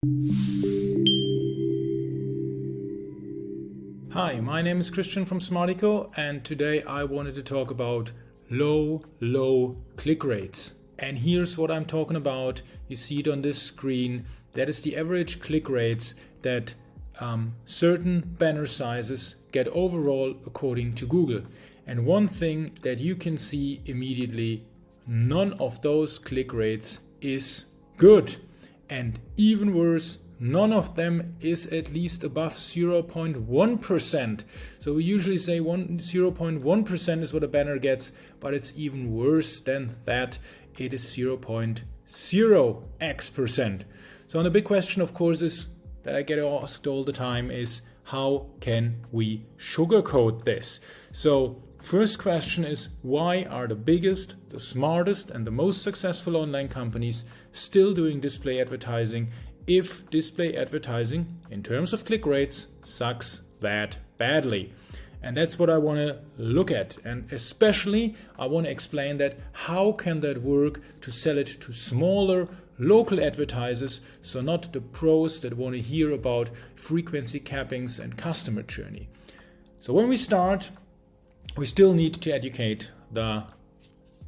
Hi, my name is Christian from Smartico, and today I wanted to talk about low click rates. And here's what I'm talking about. You see it on this screen. That is the average click rates that certain banner sizes get overall according to Google. And one thing that you can see immediately, none of those click rates is good. And even worse, none of them is at least above 0.1%. So we usually say 0.1% is what a banner gets, but it's even worse than that. It is 0.0x%. So and the big question, of course, is that I get asked all the time is, how can we sugarcoat this? So first question is, why are the biggest, the smartest, and the most successful online companies still doing display advertising if display advertising, in terms of click rates, sucks that badly? And that's what I want to look at. And especially, I want to explain that how can that work to sell it to smaller local advertisers, so not the pros that want to hear about frequency cappings and customer journey. So when we start, we still need to educate the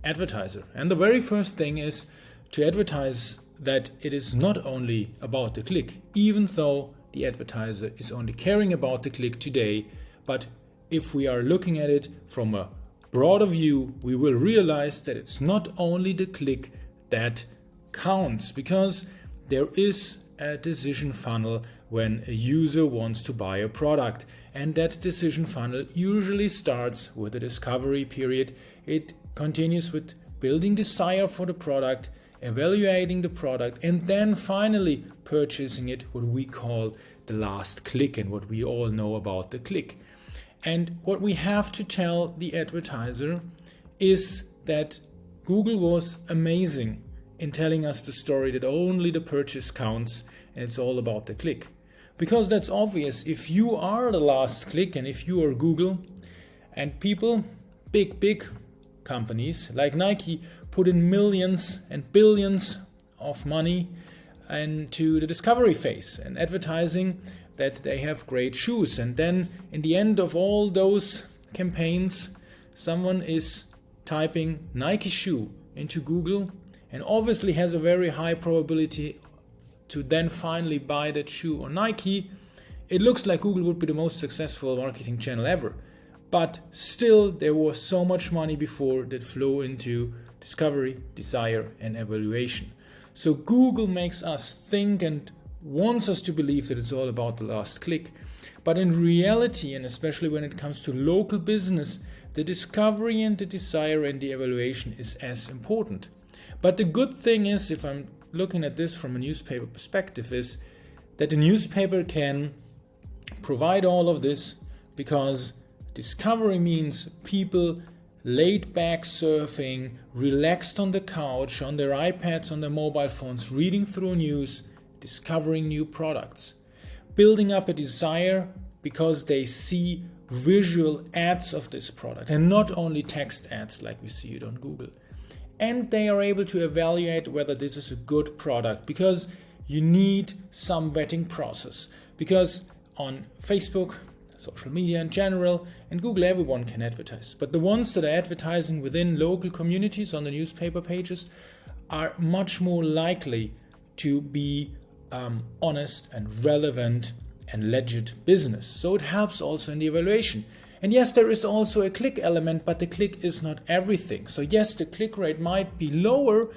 advertiser. And the very first thing is to advertise that it is not only about the click, even though the advertiser is only caring about the click today, but if we are looking at it from a broader view, we will realize that it's not only the click that counts, because there is a decision funnel when a user wants to buy a product, and that decision funnel usually starts with a discovery period. It continues with building desire for the product, evaluating the product, and then finally purchasing it, what we call the last click, and what we all know about the click. And what we have to tell the advertiser is that Google was amazing in telling us the story that only the purchase counts and it's all about the click. Because that's obvious. If you are the last click and if you are Google, and people, big companies like Nike, put in millions and billions of money into the discovery phase and advertising that they have great shoes, and then in the end of all those campaigns, someone is typing Nike shoe into Google and obviously has a very high probability to then finally buy that shoe on Nike. It looks like Google would be the most successful marketing channel ever. But still, there was so much money before that flow into discovery, desire, and evaluation. So Google makes us think and wants us to believe that it's all about the last click. But in reality, and especially when it comes to local business, the discovery and the desire and the evaluation is as important. But the good thing is, if I'm looking at this from a newspaper perspective, is that the newspaper can provide all of this, because discovery means people laid back surfing, relaxed on the couch, on their iPads, on their mobile phones, reading through news, discovering new products, building up a desire because they see visual ads of this product and not only text ads like we see it on Google. And they are able to evaluate whether this is a good product, because you need some vetting process. Because on Facebook, social media in general, and Google, everyone can advertise. But the ones that are advertising within local communities on the newspaper pages are much more likely to be honest and relevant and legit business. So it helps also in the evaluation. And yes, there is also a click element, but the click is not everything. So yes, the click rate might be lower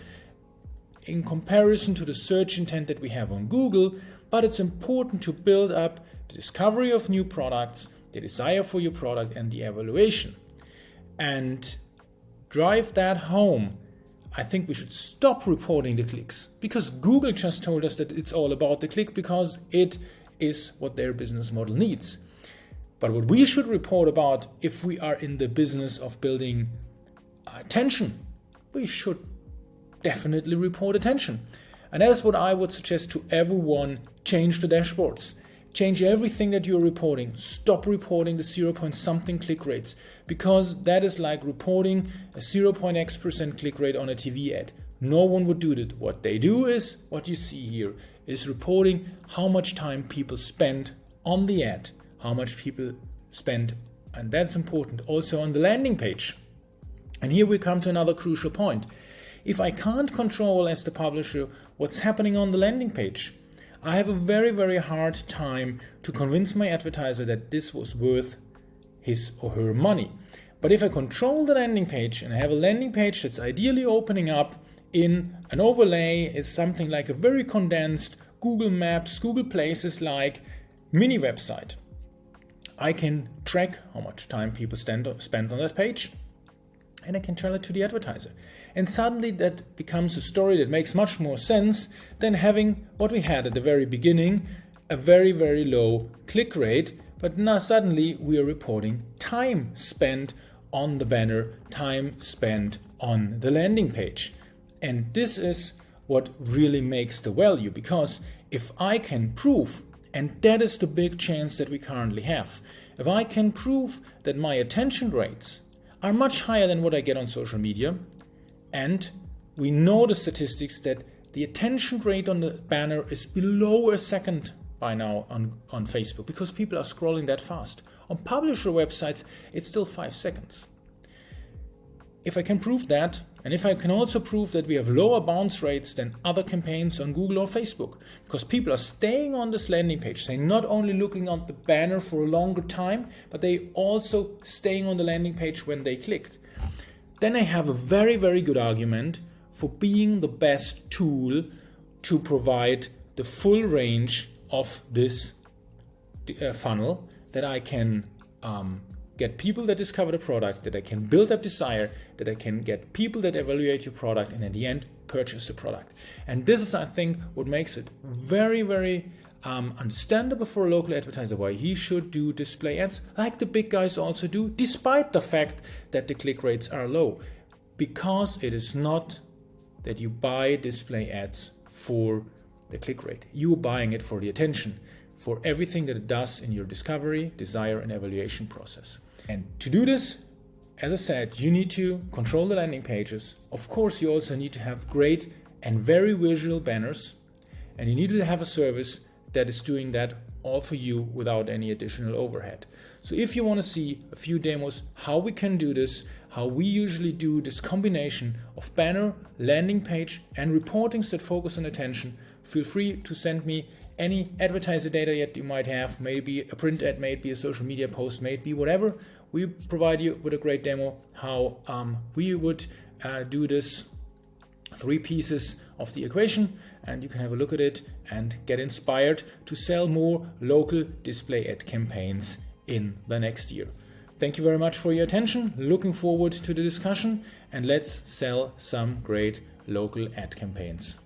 in comparison to the search intent that we have on Google, but it's important to build up the discovery of new products, the desire for your product, and the evaluation. And drive that home. I think we should stop reporting the clicks, because Google just told us that it's all about the click because it is what their business model needs. But what we should report about, if we are in the business of building attention, we should definitely report attention. And that's what I would suggest to everyone. Change the dashboards. Change everything that you're reporting. Stop reporting the 0-point-something click rates, because that is like reporting a 0.x% click rate on a TV ad. No one would do that. What they do is what you see here. is reporting how much time people spend on the ad, how much people spend, and that's important, also on the landing page. And here we come to another crucial point. If I can't control as the publisher what's happening on the landing page, I have a very, very hard time to convince my advertiser that this was worth his or her money. But if I control the landing page and I have a landing page that's ideally opening up in an overlay, is something like a very condensed Google Maps, Google Places like mini website, I can track how much time people spend on that page, and I can tell it to the advertiser. And suddenly that becomes a story that makes much more sense than having what we had at the very beginning, a very, very low click rate. But now suddenly we are reporting time spent on the banner, time spent on the landing page. And this is what really makes the value, because if I can prove, and that is the big chance that we currently have, if I can prove that my attention rates are much higher than what I get on social media, and we know the statistics that the attention rate on the banner is below a second by now on Facebook, because people are scrolling that fast. On publisher websites, it's still 5 seconds. If I can prove that, and if I can also prove that we have lower bounce rates than other campaigns on Google or Facebook, because people are staying on this landing page, they're not only looking at the banner for a longer time, but they also staying on the landing page when they clicked, then I have a very, very good argument for being the best tool to provide the full range of this funnel, that I can get people that discover the product, that I can build up desire, that I can get people that evaluate your product, and in the end purchase the product. And this is, I think, what makes it very, very understandable for a local advertiser why he should do display ads like the big guys also do, despite the fact that the click rates are low. Because it is not that you buy display ads for the click rate. You're buying it for the attention, for everything that it does in your discovery, desire, and evaluation process. And to do this, as I said, you need to control the landing pages. Of course, you also need to have great and very visual banners, and you need to have a service that is doing that all for you without any additional overhead. So if you want to see a few demos how we can do this, how we usually do this combination of banner, landing page, and reportings that focus on attention, feel free to send me any advertiser data yet you might have, maybe a print ad, maybe a social media post, maybe whatever. We provide you with a great demo how we would do this 3 pieces of the equation, and you can have a look at it and get inspired to sell more local display ad campaigns in the next year. Thank you very much for your attention. Looking forward to the discussion, and let's sell some great local ad campaigns.